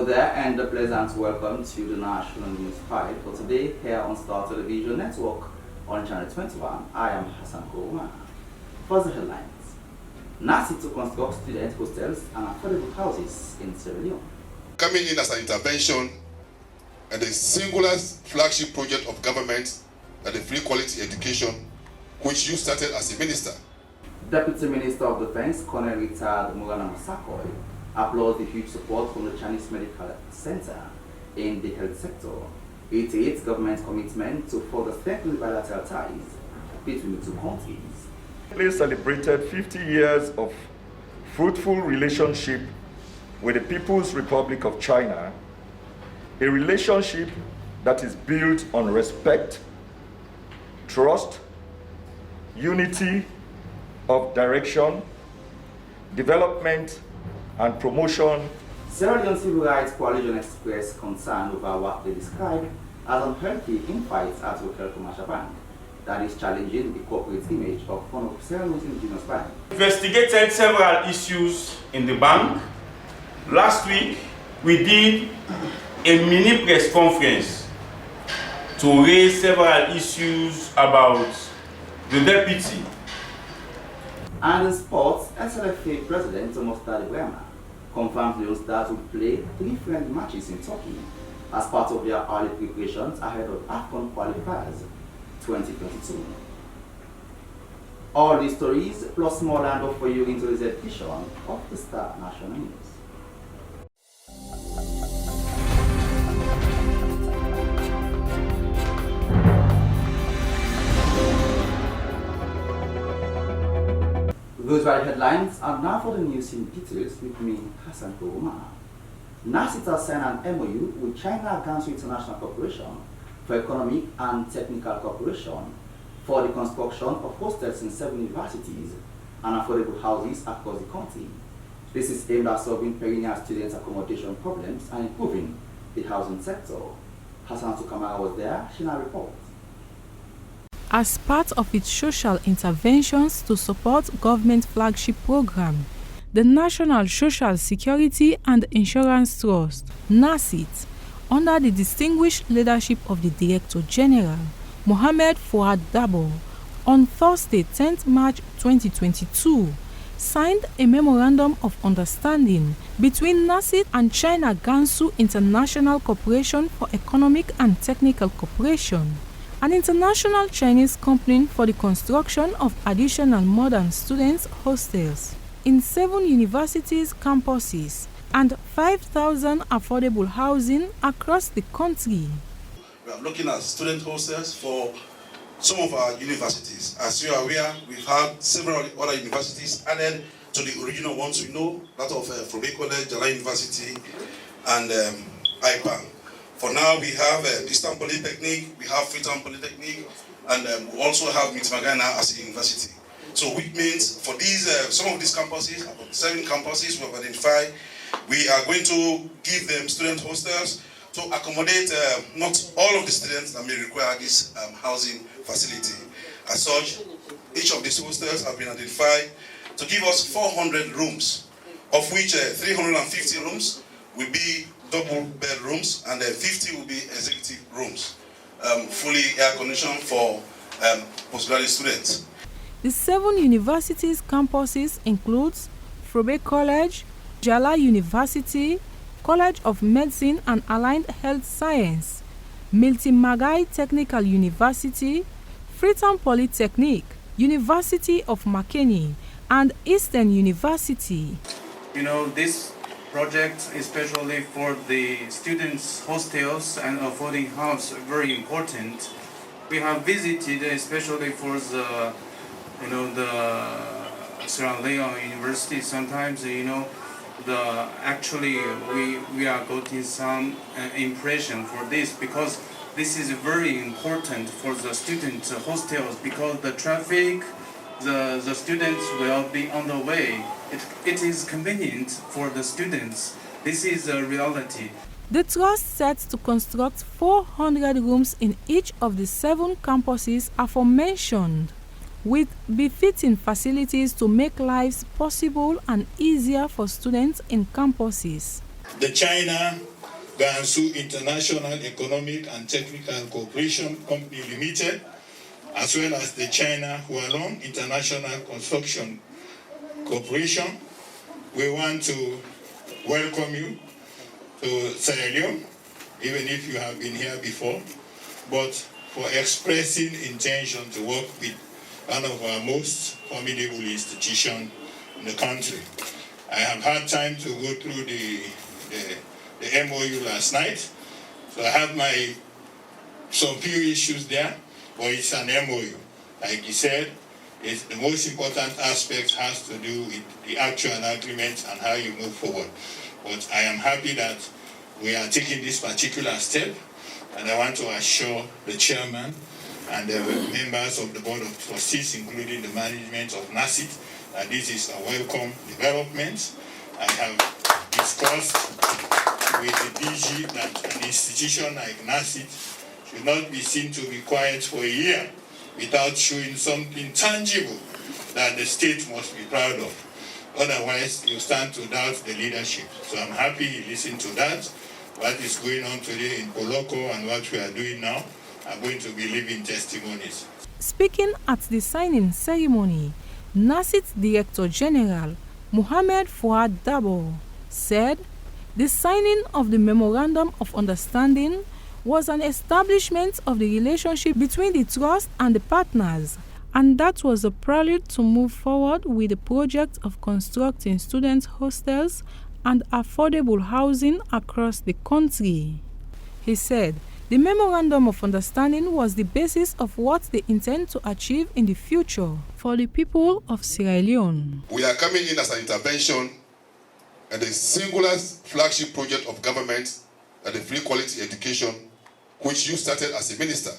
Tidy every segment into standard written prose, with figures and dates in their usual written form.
there, and a pleasant welcome to the National News 5 for today here on Star Television Network on Channel 21. I am Hassan Kouma. For the headlines, NASIT to construct student hostels and affordable houses in Sierra Leone. Coming in as an intervention and the singular flagship project of government and the free quality education, which you started as a minister. Deputy Minister of Defense, Colonel Richard Murana Masakoy, applauds the huge support from the Chinese Medical Center in the health sector. It is government's commitment to further strengthen bilateral ties between the two countries. We celebrated 50 years of fruitful relationship with the People's Republic of China, a relationship that is built on respect, trust, unity of direction, development, and promotion. Sierra Leone Civil Rights Coalition expressed concern over what they described as unhealthy infights at local commercial bank that is challenging the corporate image of one of Sierra Leone's indigenous bank. Investigated several issues in the bank. Last week, we did a mini press conference to raise several issues about the deputy. And in sports, SLFA President Mostad Ibrahima confirmed Leon Stars will play 3 friendly matches in Turkey as part of their early preparations ahead of AFCON qualifiers 2022. All these stories plus more land up for you into this edition of the Star National News. Those were the headlines, and now for the news in details with me, Hassan Kouma. NASIT has signed an MOU with China Gansu International Corporation for Economic and Technical Cooperation for the construction of hostels in 7 universities and affordable houses across the country. This is aimed at solving perennial student accommodation problems and improving the housing sector. Hassan Sukamara was there. She now reports. As part of its social interventions to support government flagship program, the National Social Security and Insurance Trust, NASIT, under the distinguished leadership of the Director General, Mohamed Fouad Dabo, on Thursday, 10th March 2022, signed a Memorandum of Understanding between NASIT and China Gansu International Corporation for Economic and Technical Cooperation, an international Chinese company for the construction of additional modern students' hostels in 7 universities' campuses and 5,000 affordable housing across the country. We are looking at student hostels for some of our universities. As you are aware, we've had several other universities added to the original ones we know, that of Frobe College, Jalai University, and IPAN. For now, we have Eastern Polytechnic, we have Freetown Polytechnic, and we also have Mitmagana as a university. So which means for these, some of these campuses, about 7 campuses we have identified, we are going to give them student hostels to accommodate not all of the students that may require this housing facility. As such, each of these hostels have been identified to give us 400 rooms, of which 350 rooms will be double bedrooms and 50 will be executive rooms, fully air conditioned for postgraduate students. The 7 universities' campuses includes Frobe College, Jala University, College of Medicine and Allied Health Science, Milti Magai Technical University, Freetown Polytechnic, University of Makeni, and Eastern University. You know, this project, especially for the students' hostels and affording house, very important. We have visited, especially for the, the Sierra Leone University. Sometimes, actually we are getting some impression for this, because this is very important for the student hostels, because the traffic, the students will be on the way. It is convenient for the students. This is a reality. The trust sets to construct 400 rooms in each of the 7 campuses aforementioned, with befitting facilities to make lives possible and easier for students in campuses. The China Gansu International Economic and Technical Cooperation Company Limited, as well as the China Hualong International Construction Corporation. We want to welcome you to Sierra Leone, even if you have been here before, but for expressing intention to work with one of our most formidable institutions in the country. I have had time to go through the MOU last night, so I have some few issues there, but it's an MOU. Like you said, the most important aspect has to do with the actual agreement and how you move forward. But I am happy that we are taking this particular step, and I want to assure the chairman and the members of the board of trustees, including the management of NASIT, that this is a welcome development. I have discussed with the DG that an institution like NASIT should not be seen to be quiet for a year without showing something tangible that the state must be proud of. Otherwise, you stand to doubt the leadership. So I'm happy you listened to that. What is going on today in Poloko and what we are doing now are going to be living testimonies. Speaking at the signing ceremony, NASIT Director General Mohamed Fouad Dabo said the signing of the Memorandum of Understanding was an establishment of the relationship between the trust and the partners, and that was a prelude to move forward with the project of constructing student hostels and affordable housing across the country. He said the Memorandum of Understanding was the basis of what they intend to achieve in the future for the people of Sierra Leone. We are coming in as an intervention and the singular flagship project of government and the free quality education, which you started as a minister.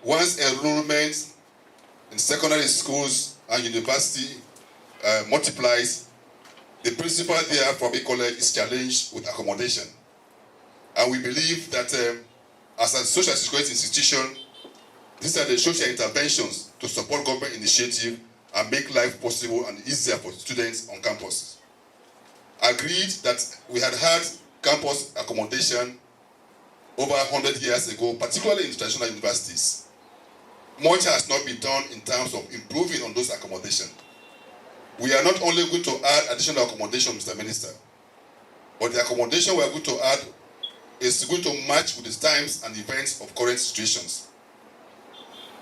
Once enrollment in secondary schools and university multiplies, the principal there for Frobe College is challenged with accommodation. And we believe that as a social security institution, these are the social interventions to support government initiative and make life possible and easier for students on campus. Agreed that we had campus accommodation over 100 years ago, particularly in traditional universities. Much has not been done in terms of improving on those accommodations. We are not only going to add additional accommodation, Mr. Minister, but the accommodation we are going to add is going to match with the times and events of current situations.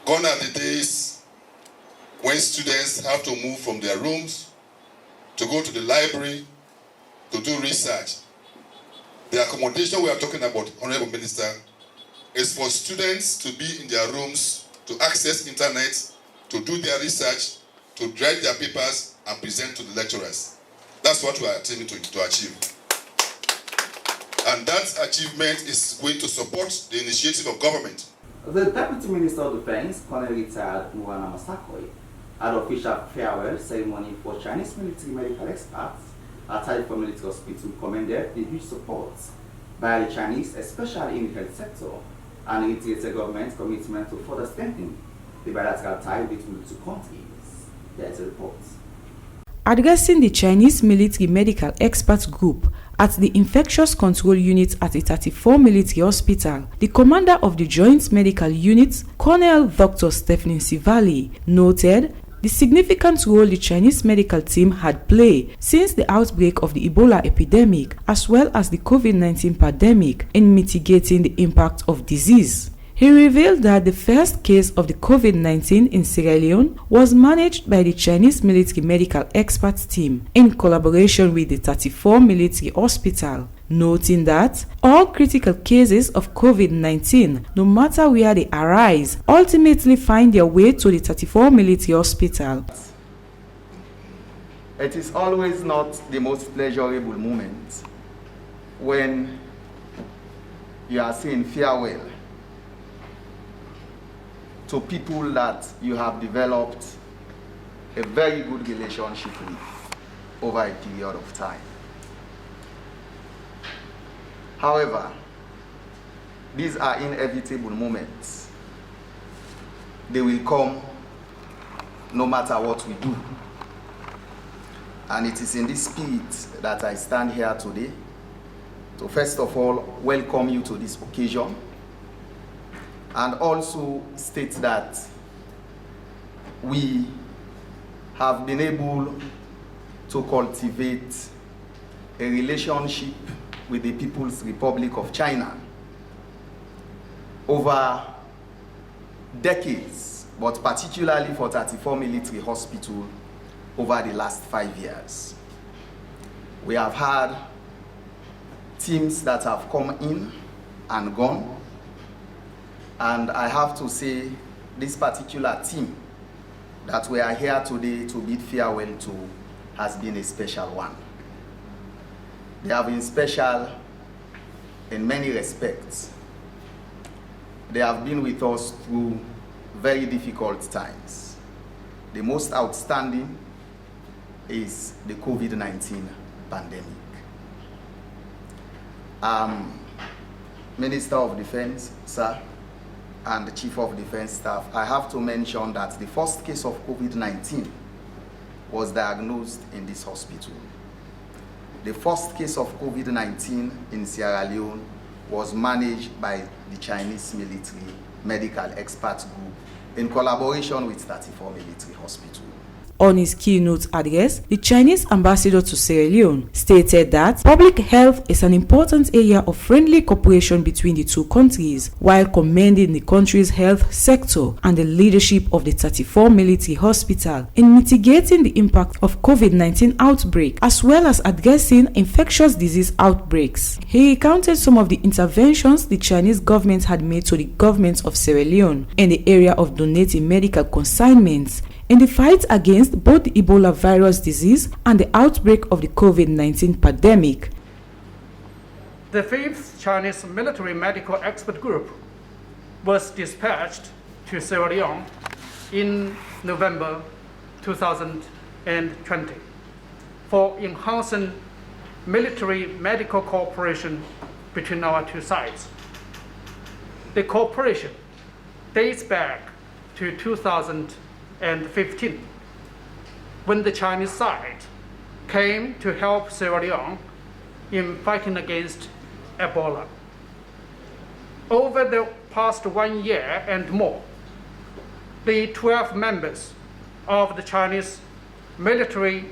Gone are the days when students have to move from their rooms to go to the library to do research. The accommodation we are talking about, Honorable Minister, is for students to be in their rooms, to access internet, to do their research, to write their papers and present to the lecturers. That's what we are attempting to achieve. And that achievement is going to support the initiative of government. The Deputy Minister of Defense, Colonel retired Nuwana Masakoi, had official farewell ceremony for Chinese military medical experts at Taifa Military Hospital, commended the huge support by the Chinese, especially in the health sector, and reiterated government's commitment to further strengthen the bilateral tie between the two countries. There is a report. Addressing the Chinese military medical experts group at the Infectious Control Unit at the 34 Military Hospital, the commander of the Joint Medical Unit, Colonel Dr. Stephanie Sivali, noted the significant role the Chinese medical team had played since the outbreak of the Ebola epidemic, as well as the COVID-19 pandemic, in mitigating the impact of disease. He revealed that the first case of the COVID-19 in Sierra Leone was managed by the Chinese military medical experts team in collaboration with the 34 Military Hospital, noting that all critical cases of COVID-19, no matter where they arise, ultimately find their way to the 34 Military Hospital. It is always not the most pleasurable moment when you are saying farewell to people that you have developed a very good relationship with over a period of time. However, these are inevitable moments. They will come no matter what we do. And it is in this spirit that I stand here today to first of all welcome you to this occasion and also state that we have been able to cultivate a relationship with the People's Republic of China over decades, but particularly for 34 Military Hospital over the last 5 years. We have had teams that have come in and gone, and I have to say this particular team that we are here today to bid farewell to has been a special one. They have been special in many respects. They have been with us through very difficult times. The most outstanding is the COVID-19 pandemic. Minister of Defense, sir, and the Chief of Defense Staff, I have to mention that the first case of COVID-19 was diagnosed in this hospital. The first case of COVID-19 in Sierra Leone was managed by the Chinese military medical experts group in collaboration with 34 Military Hospital. On his keynote address, the Chinese ambassador to Sierra Leone stated that public health is an important area of friendly cooperation between the two countries, while commending the country's health sector and the leadership of the 34 Military Hospital in mitigating the impact of COVID-19 outbreak, as well as addressing infectious disease outbreaks. He recounted some of the interventions the Chinese government had made to the government of Sierra Leone in the area of donating medical consignments in the fight against both the Ebola virus disease and the outbreak of the COVID-19 pandemic. The 5th Chinese Military Medical Expert Group was dispatched to Sierra Leone in November 2020 for enhancing military medical cooperation between our two sides. The cooperation dates back to 2015, when the Chinese side came to help Sierra Leone in fighting against Ebola. Over the past 1 year and more, the 12 members of the Chinese Military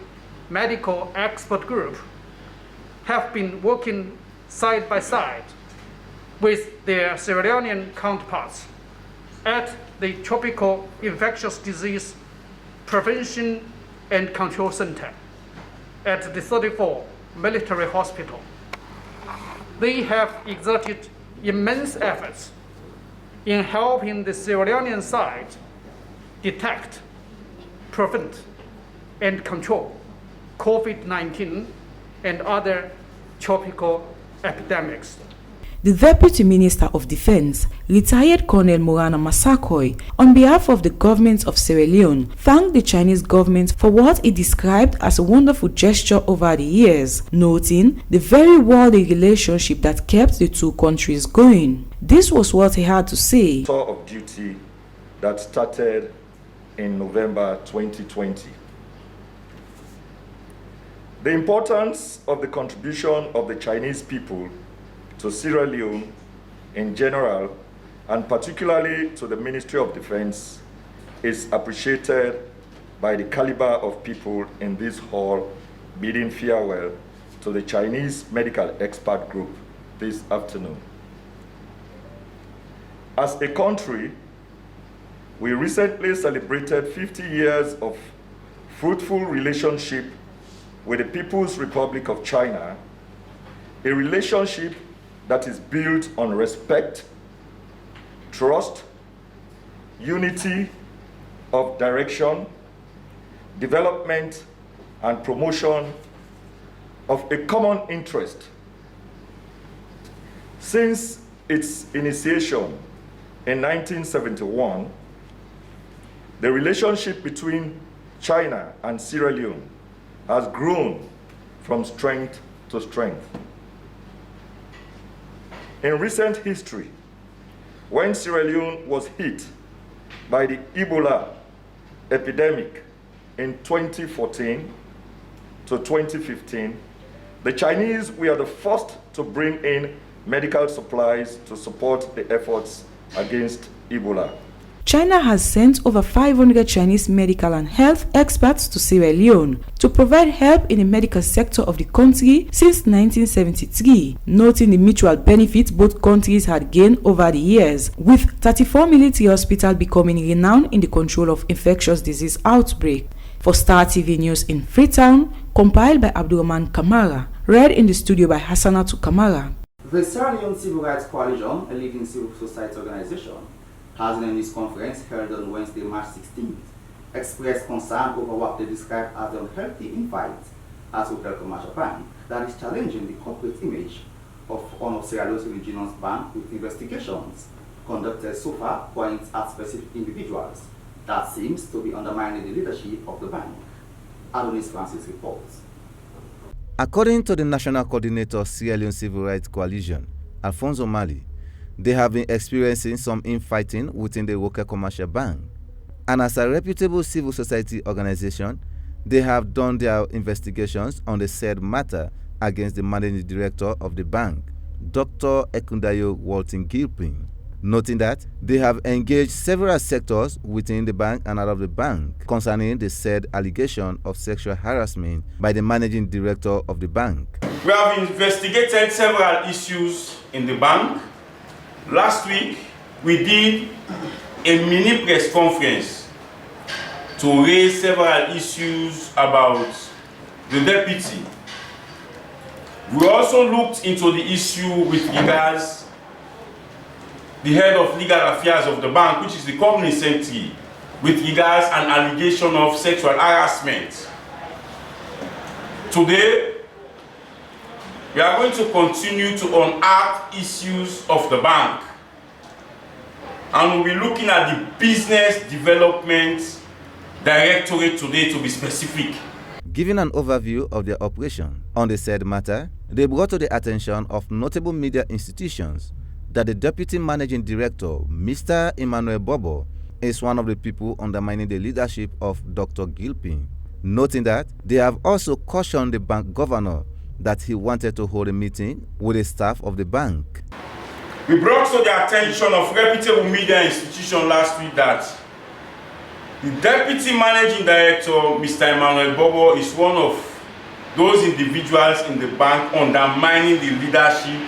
Medical Expert Group have been working side by side with their Sierra Leonean counterparts at the Tropical Infectious Disease Prevention and Control Center at the 34 Military Hospital. They have exerted immense efforts in helping the Sierra Leonean side detect, prevent, and control COVID-19 and other tropical epidemics. The Deputy Minister of Defense, retired Colonel Morana Massaquoi, on behalf of the government of Sierra Leone, thanked the Chinese government for what he described as a wonderful gesture over the years, noting the very worthy relationship that kept the two countries going. This was what he had to say. Tour of duty that started in November 2020. The importance of the contribution of the Chinese people to Sierra Leone in general, and particularly to the Ministry of Defense, is appreciated by the caliber of people in this hall bidding farewell to the Chinese Medical Expert Group this afternoon. As a country, we recently celebrated 50 years of fruitful relationship with the People's Republic of China, a relationship that is built on respect, trust, unity of direction, development, and promotion of a common interest. Since its initiation in 1971, the relationship between China and Sierra Leone has grown from strength to strength. In recent history, when Sierra Leone was hit by the Ebola epidemic in 2014 to 2015, the Chinese were the first to bring in medical supplies to support the efforts against Ebola. China has sent over 500 Chinese medical and health experts to Sierra Leone to provide help in the medical sector of the country since 1973, noting the mutual benefits both countries had gained over the years, with 34 military hospitals becoming renowned in the control of infectious disease outbreak. For Star TV News in Freetown, compiled by Abdurrahman Kamara, read in the studio by Hassanatu Kamara. The Sierra Leone Civil Rights Coalition, a leading civil society organization, has in a news conference held on Wednesday, March 16th, expressed concern over what they describe as the unhealthy infight at Hotel Commercial Bank that is challenging the corporate image of one of Sierra Leone's regional bank, with investigations conducted so far points at specific individuals that seems to be undermining the leadership of the bank. Adonis Francis reports. According to the National Coordinator of Sierra Leone Civil Rights Coalition, Alfonso Mali, they have been experiencing some infighting within the Hotel Commercial Bank. And as a reputable civil society organization, they have done their investigations on the said matter against the managing director of the bank, Dr. Ekundayo Walton Gilpin, noting that they have engaged several sectors within the bank and out of the bank concerning the said allegation of sexual harassment by the managing director of the bank. We have investigated several issues in the bank. Last week, we did a mini press conference to raise several issues about the deputy. We also looked into the issue with regards the head of legal affairs of the bank, which is the company secretary, with regards an allegation of sexual harassment. Today, we are going to continue to unearth issues of the bank, and we'll be looking at the Business Development Directorate today, to be specific. Giving an overview of their operation on the said matter, they brought to the attention of notable media institutions that the Deputy Managing Director, Mr. Emmanuel Bobo, is one of the people undermining the leadership of Dr. Gilpin, noting that they have also cautioned the bank governor that he wanted to hold a meeting with the staff of the bank. We brought to the attention of reputable media institution last week that the Deputy Managing Director, Mr. Emmanuel Bobo, is one of those individuals in the bank undermining the leadership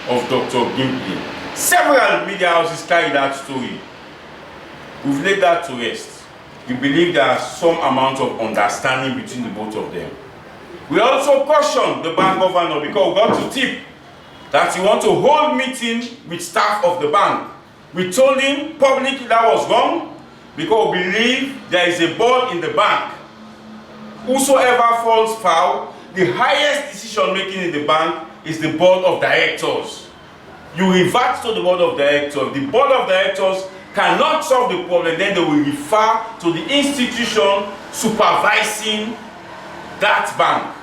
of Dr. Gilpin. Several media houses carry that story. We've laid that to rest. We believe there is some amount of understanding between the both of them. We also cautioned the bank governor because we got to tip that he wants to hold meeting with staff of the bank. We told him publicly that was wrong because we believe there is a board in the bank. Whosoever falls foul, the highest decision making in the bank is the board of directors. You revert to the board of directors. The board of directors cannot solve the problem, then they will refer to the institution supervising that bank.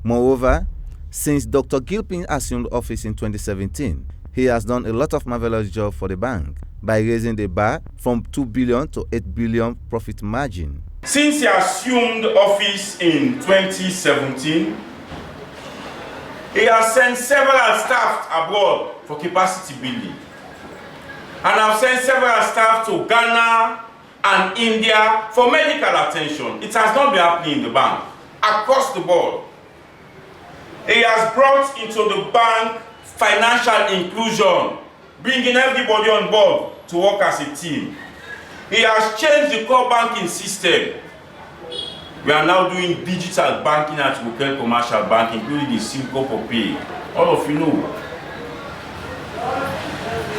Moreover, since Dr. Gilpin assumed office in 2017, he has done a lot of marvelous job for the bank by raising the bar from 2 billion to 8 billion profit margin. Since he assumed office in 2017, he has sent several staff abroad for capacity building. And I've sent several staff to Ghana and India for medical attention. It has not been happening in the bank, across the board. He has brought into the bank financial inclusion, bringing everybody on board to work as a team. He has changed the core banking system. We are now doing digital banking at Hotel Commercial Bank, including the Singapore Pay. All of you know.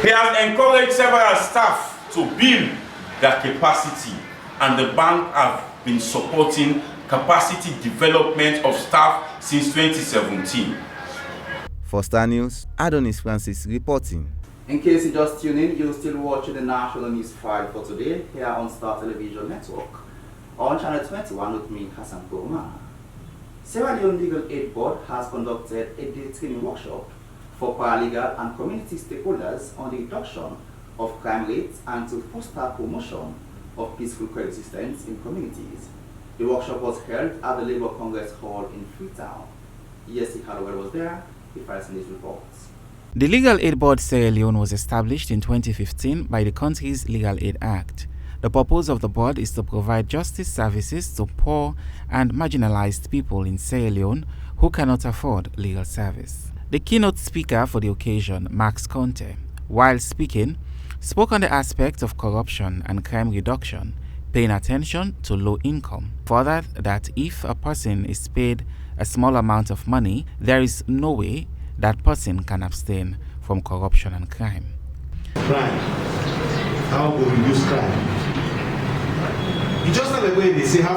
He has encouraged several staff to build their capacity, and the bank have been supporting capacity development of staff since 2017. For Star News, Adonis Francis reporting. In case you just tune in, you're still watching the National News File for today here on Star Television Network. On Channel 21 with me, Hassan Kouma. Sierra Leone Legal Aid Board has conducted a day training workshop for paralegal and community stakeholders on the reduction of crime rates and to foster promotion of peaceful coexistence in communities. The workshop was held at the Labour Congress Hall in Freetown. Yesi Hallowell was there he files in his reports. The Legal Aid Board Sierra Leone was established in 2015 by the country's Legal Aid Act. The purpose of the board is to provide justice services to poor and marginalized people in Sierra Leone who cannot afford legal service. The keynote speaker for the occasion, Max Conte, while speaking, spoke on the aspect of corruption and crime reduction, paying attention to low income. Further, that if a person is paid a small amount of money, there is no way that person can abstain from corruption and crime. Crime. How we reduce crime? You just have a way they say how